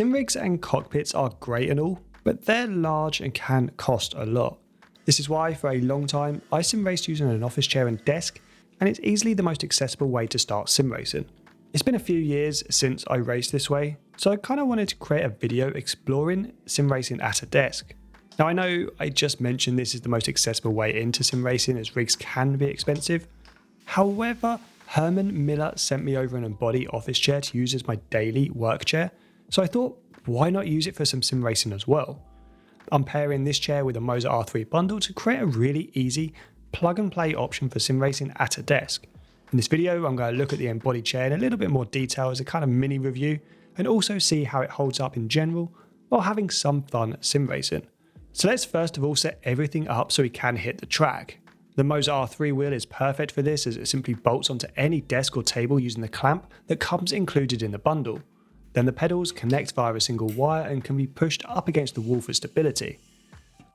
Sim rigs and cockpits are great and all, but they're large and can cost a lot. This is why for a long time I sim raced using an office chair and desk, and it's easily the most accessible way to start sim racing. It's been a few years since I raced this way, so I kind of wanted to create a video exploring sim racing at a desk. Now I know I just mentioned this is the most accessible way into sim racing as rigs can be expensive. However, Herman Miller sent me over an Embody office chair to use as my daily work chair, so I thought why not use it for some sim racing as well. I'm pairing this chair with a Moza R3 bundle to create a really easy plug and play option for sim racing at a desk. In this video I'm going to look at the Embody chair in a little bit more detail as a kind of mini review, and also see how it holds up in general while having some fun sim racing. So let's first of all set everything up so we can hit the track. The Moza R3 wheel is perfect for this as it simply bolts onto any desk or table using the clamp that comes included in the bundle. Then the pedals connect via a single wire and can be pushed up against the wall for stability.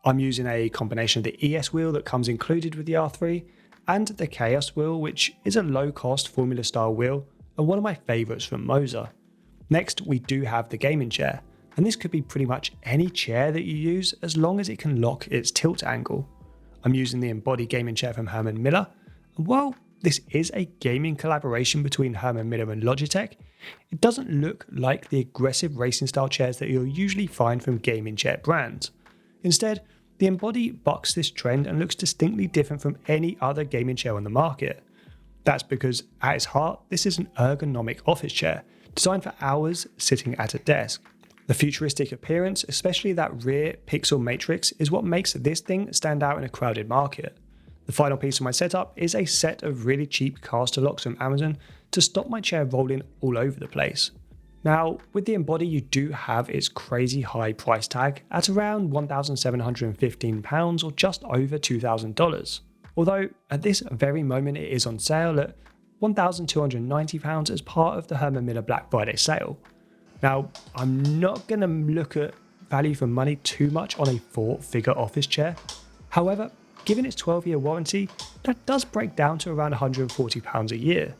I'm using a combination of the ES wheel that comes included with the R3 and the Chaos wheel, which is a low cost formula style wheel and one of my favourites from Moza. Next we do have the gaming chair, and this could be pretty much any chair that you use as long as it can lock its tilt angle. I'm using the Embody gaming chair from Herman Miller, and while this is a gaming collaboration between Herman Miller and Logitech, it doesn't look like the aggressive racing style chairs that you'll usually find from gaming chair brands. Instead, the Embody bucks this trend and looks distinctly different from any other gaming chair on the market. That's because at its heart, this is an ergonomic office chair, designed for hours sitting at a desk. The futuristic appearance, especially that rear pixel matrix, is what makes this thing stand out in a crowded market. The final piece of my setup is a set of really cheap caster locks from Amazon to stop my chair rolling all over the place. Now, with the Embody you do have its crazy high price tag at around £1,715 or just over $2,000. Although at this very moment it is on sale at £1,290 as part of the Herman Miller Black Friday sale. Now, I'm not going to look at value for money too much on a 4-figure office chair. However, given its 12-year warranty, that does break down to around £140 a year.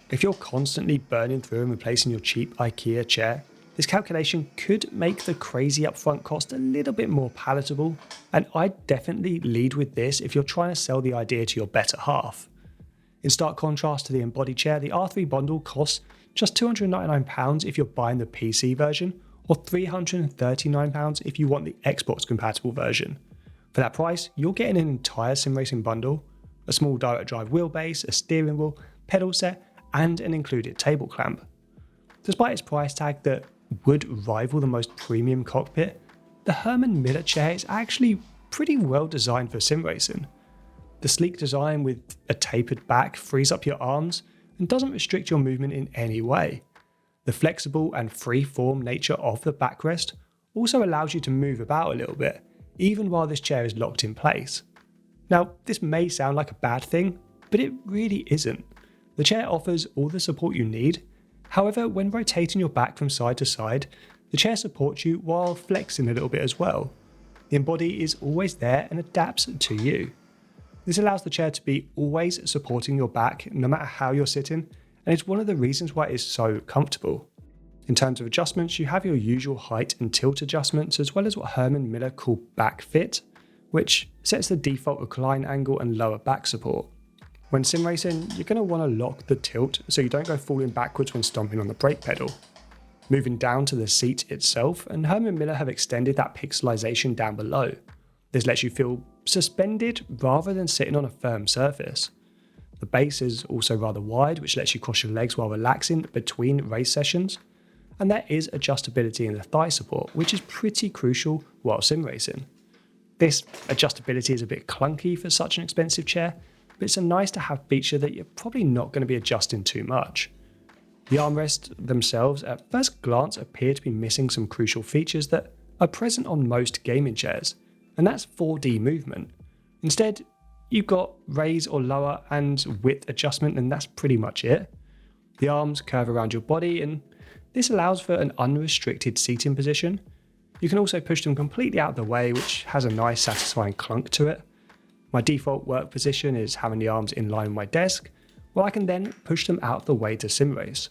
If you're constantly burning through and replacing your cheap IKEA chair, this calculation could make the crazy upfront cost a little bit more palatable, and I'd definitely lead with this if you're trying to sell the idea to your better half. In stark contrast to the Embody chair, the R3 bundle costs just £299 if you're buying the PC version, or £339 if you want the Xbox compatible version. For that price, you're getting an entire sim racing bundle, a small direct drive wheelbase, a steering wheel, pedal set, and an included table clamp. Despite its price tag that would rival the most premium cockpit, the Herman Miller chair is actually pretty well designed for sim racing. The sleek design with a tapered back frees up your arms and doesn't restrict your movement in any way. The flexible and free-form nature of the backrest also allows you to move about a little bit, even while this chair is locked in place. Now, this may sound like a bad thing, but it really isn't. The chair offers all the support you need. However, when rotating your back from side to side, the chair supports you while flexing a little bit as well. The Embody is always there and adapts to you. This allows the chair to be always supporting your back no matter how you're sitting, and it's one of the reasons why it is so comfortable. In terms of adjustments, you have your usual height and tilt adjustments, as well as what Herman Miller call back fit, which sets the default recline angle and lower back support. When sim racing, you're going to want to lock the tilt so you don't go falling backwards when stomping on the brake pedal. Moving down to the seat itself, and Herman Miller have extended that pixelization down below. This lets you feel suspended rather than sitting on a firm surface. The base is also rather wide, which lets you cross your legs while relaxing between race sessions. And there is adjustability in the thigh support, which is pretty crucial while sim racing. This adjustability is a bit clunky for such an expensive chair, but it's a nice to have feature that you're probably not going to be adjusting too much. The armrests themselves at first glance appear to be missing some crucial features that are present on most gaming chairs, and that's 4D movement. Instead, you've got raise or lower and width adjustment, and that's pretty much it. The arms curve around your body, and this allows for an unrestricted seating position. You can also push them completely out of the way, which has a nice satisfying clunk to it. My default work position is having the arms in line with my desk, where I can then push them out of the way to sim race.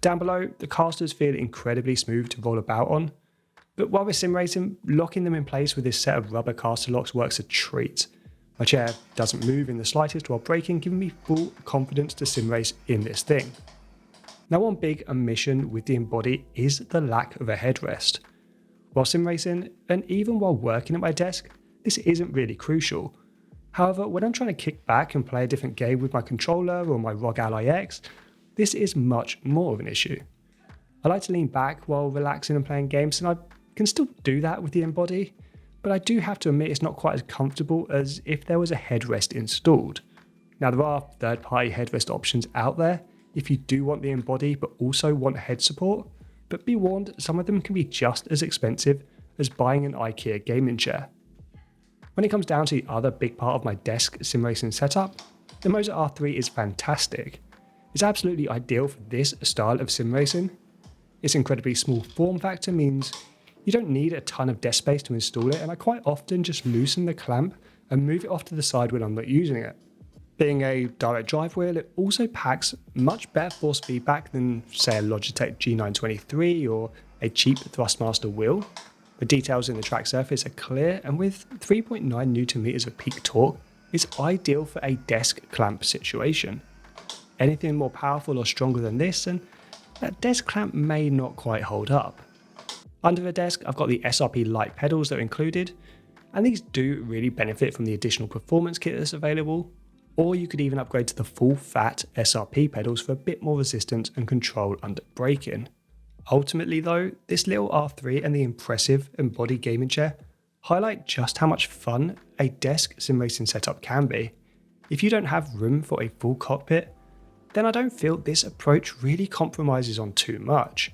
Down below, the casters feel incredibly smooth to roll about on, but while we're sim racing, locking them in place with this set of rubber caster locks works a treat. My chair doesn't move in the slightest while braking, giving me full confidence to sim race in this thing. Now, one big omission with the Embody is the lack of a headrest. While sim racing, and even while working at my desk, this isn't really crucial. However, when I'm trying to kick back and play a different game with my controller or my ROG Ally X, this is much more of an issue. I like to lean back while relaxing and playing games, and I can still do that with the Embody, but I do have to admit it's not quite as comfortable as if there was a headrest installed. Now, there are third-party headrest options out there if you do want the Embody but also want head support, but be warned, some of them can be just as expensive as buying an IKEA gaming chair. When it comes down to the other big part of my desk sim racing setup, the Moza R3 is fantastic. It's absolutely ideal for this style of sim racing. Its incredibly small form factor means you don't need a ton of desk space to install it, and I quite often just loosen the clamp and move it off to the side when I'm not using it. Being a direct drive wheel, it also packs much better force feedback than, say, a Logitech G923 or a cheap Thrustmaster wheel. The details in the track surface are clear, and with 3.9 Nm of peak torque, it's ideal for a desk clamp situation. Anything more powerful or stronger than this, and that desk clamp may not quite hold up. Under the desk, I've got the SRP light pedals that are included, and these do really benefit from the additional performance kit that's available, or you could even upgrade to the full fat SRP pedals for a bit more resistance and control under braking. Ultimately though, this little R3 and the impressive Embody gaming chair highlight just how much fun a desk sim racing setup can be. If you don't have room for a full cockpit, then I don't feel this approach really compromises on too much.